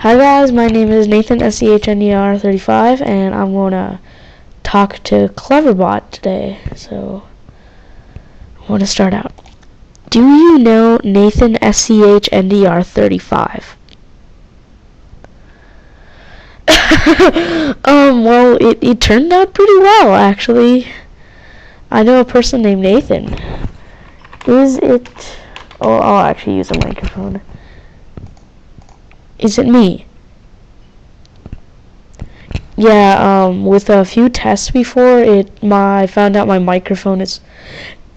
Hi guys, my name is NATHANSCHNDR35 and I'm gonna talk to Cleverbot today. So I wanna start out. Do you know NATHANSCHNDR35? Well, it turned out pretty well actually. I know a person named Nathan. Is it I'll actually use a microphone. Is it me? Yeah, with a few tests before, I found out my microphone is,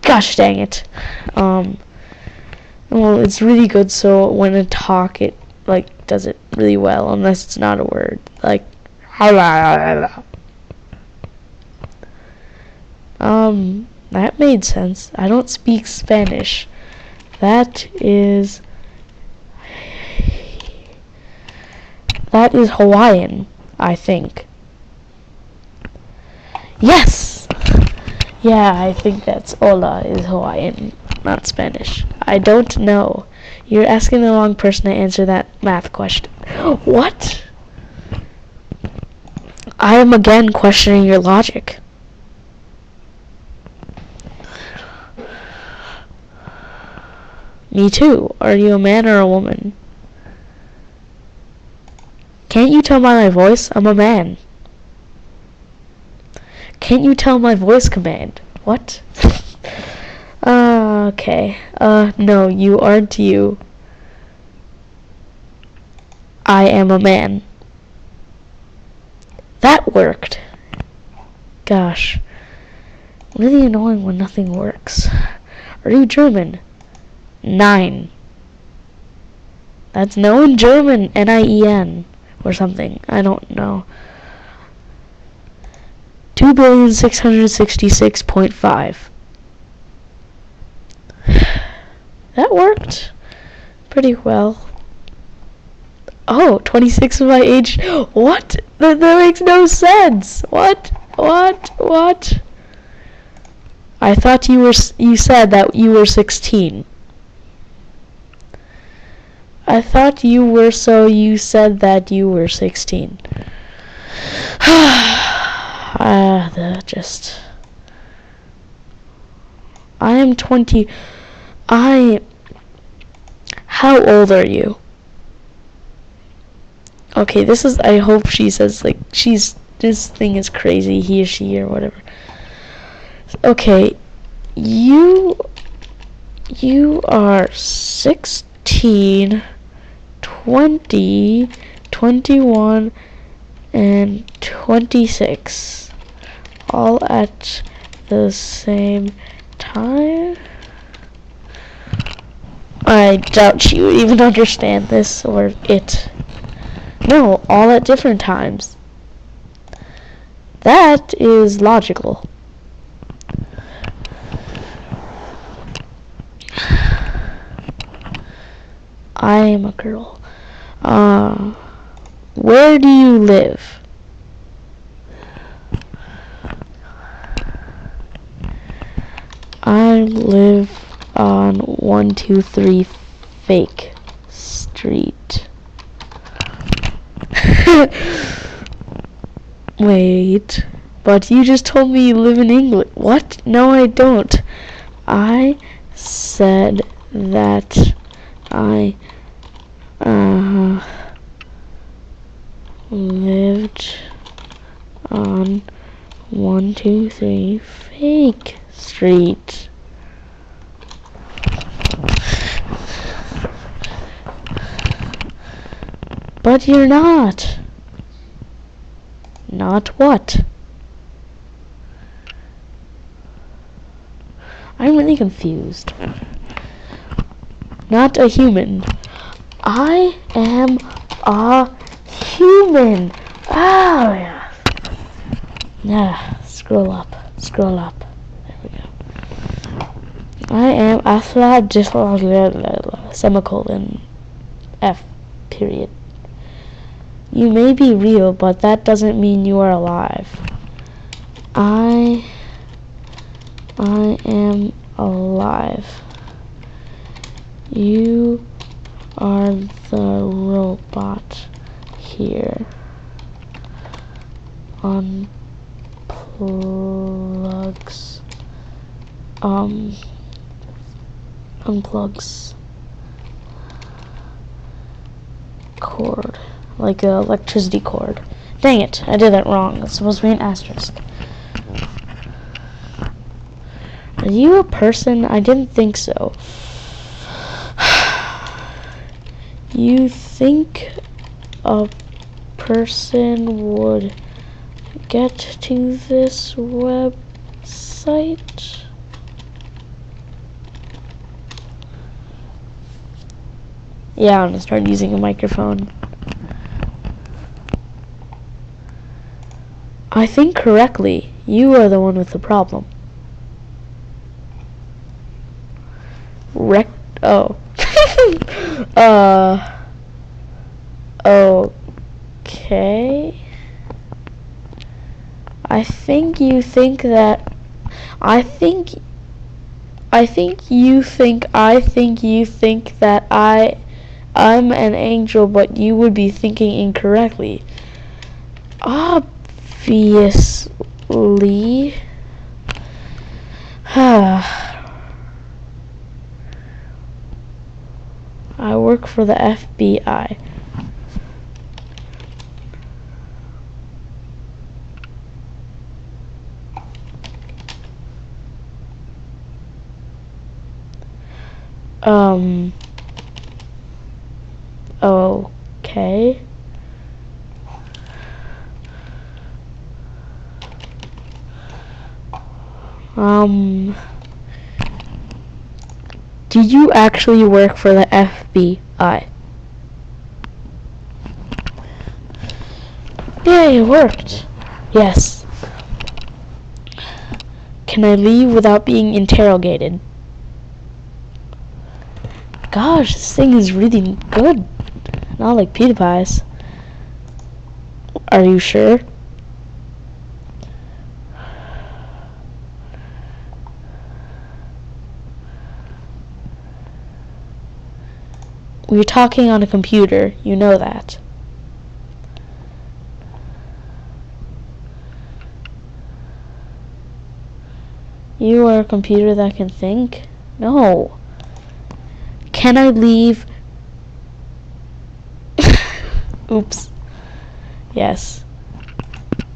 gosh dang it. Well, it's really good, so when I talk, it, does it really well, unless it's not a word, that made sense. I don't speak Spanish. That is Hawaiian, I think. Yes! Yeah, I think that's hola is Hawaiian, not Spanish. I don't know. You're asking the wrong person to answer that math question. What? I am again questioning your logic. Me too. Are you a man or a woman? Can't you tell by my voice? I'm a man. Can't you tell my voice command? What? Okay. No, you aren't you. I am a man. That worked. Gosh. Really annoying when nothing works. Are you German? 9. That's no in German. N-I-E-N. Or something. I don't know. 2,666,500,000. That worked pretty well. Oh, 26 of my age. What? That makes no sense. What? I thought you said that you were 16. I thought you were, so you said that you were 16. I am 20. How old are you? Okay, I hope she says, this thing is crazy, he or she or whatever. Okay, you are 16, 20, 21, and 26, all at the same time? I doubt she would even understand this, or it. No, all at different times. That is logical. I am a girl. Where do you live? I live on 123 Fake Street. Wait, but you just told me you live in England. What? No, I don't. I said that I lived on 123 Fake Street. But you're not. Not what? I'm really confused. Not a human. I am a human. Oh, yeah. Yeah, scroll up. There we go. I am semicolon F period. You may be real, but that doesn't mean you are alive. I am alive. You are the robot. here. Unplugs. Unplugs cord, like an electricity cord. Dang it, I did that wrong. It's supposed to be an asterisk. Are you a person? I didn't think so. You think a person would get to this website? Yeah, I'm gonna start using a microphone. I think correctly. You are the one with the problem. Oh. Okay. I think you think that I'm an angel, but you would be thinking incorrectly. Obviously. I work for the FBI. Okay. Do you actually work for the FBI? Yeah, it worked. Yes. Can I leave without being interrogated? Gosh, this thing is really good. Not like PewDiePie's. Are you sure? We're talking on a computer, you know that. You are a computer that can think? No. Can I leave? Oops. Yes.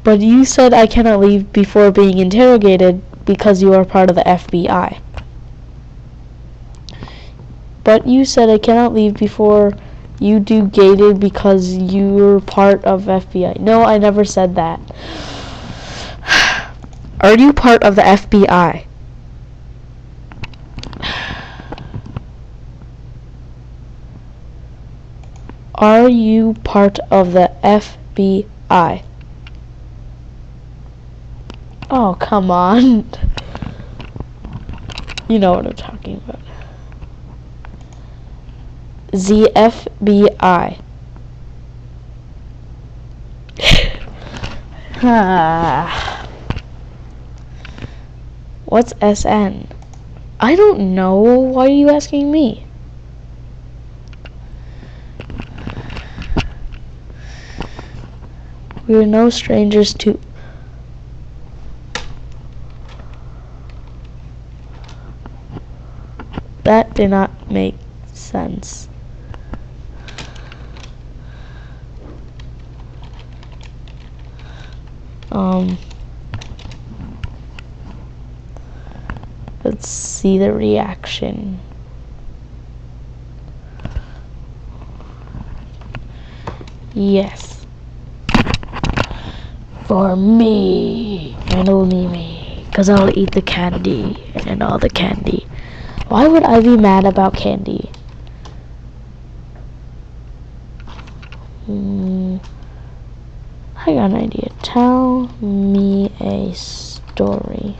But you said I cannot leave before being interrogated because you are part of the FBI. But you said I cannot leave before you do gated because you're part of FBI. No, I never said that. Are you part of the FBI? Are you part of the FBI? Oh, come on. You know what I'm talking about. The FBI. What's SN? I don't know. Why are you asking me? We are no strangers to... That did not make sense. Let's see the reaction. Yes. For me, and only me, 'cause I'll eat the candy and all the candy. Why would I be mad about candy? I got an idea. Tell me a story.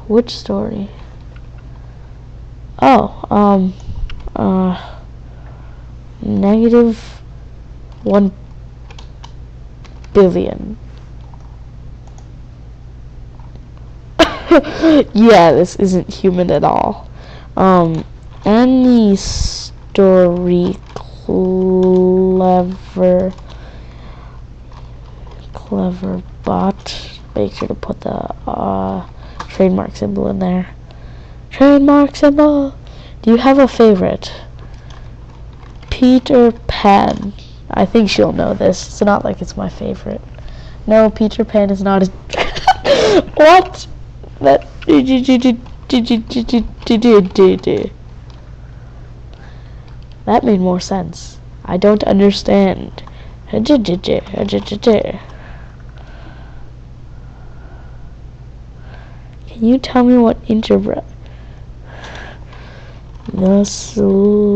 Which story? Oh, -1 billion. Yeah, this isn't human at all. any story Cleverbot. Make sure to put the trademark symbol in there. Trademark symbol. Do you have a favorite? Peter Pan. I think she'll know this. It's not like it's my favorite. No, Peter Pan is not a what? That that made more sense. I don't understand. Can you tell me what the slowest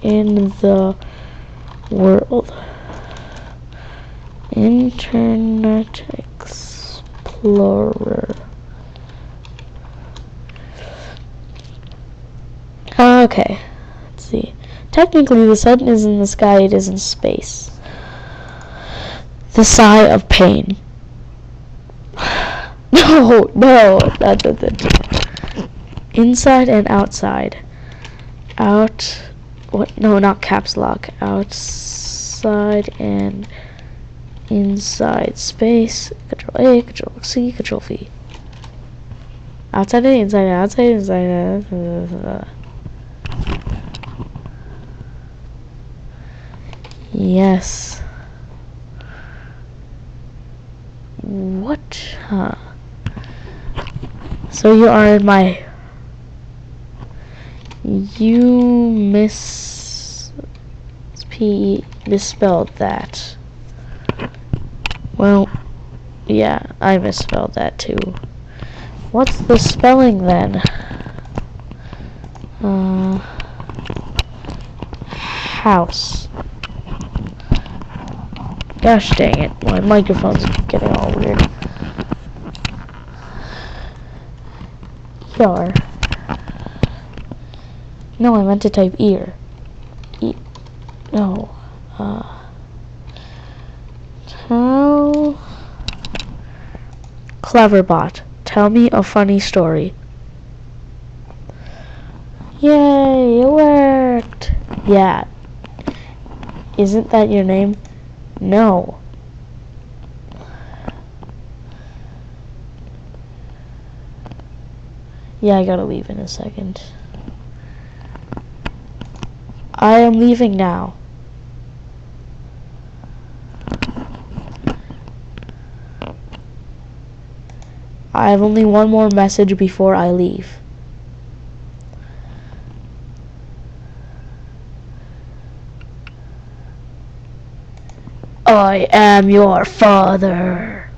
in the world? Internet Explorer. Okay, let's see. Technically, the sun is in the sky, it is in space. The sigh of pain. No, that's inside and outside. What? No, not caps lock. Outside and inside space. Control A, Control C, Control V. Outside and inside, outside, inside. Yes. What? Huh. So you are in my... You misspelled that. Well, yeah, I misspelled that too. What's the spelling then? House. Gosh dang it, my microphone's getting all weird. Yar. No, I meant to type ear. No. Tell Cleverbot, tell me a funny story. Yay, it worked. Yeah. Isn't that your name? No. Yeah, I gotta leave in a second. I am leaving now. I have only one more message before I leave. I am your father.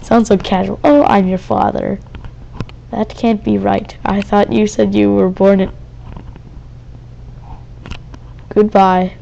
Sounds so casual. Oh, I'm your father. That can't be right. I thought you said you were born in... Goodbye.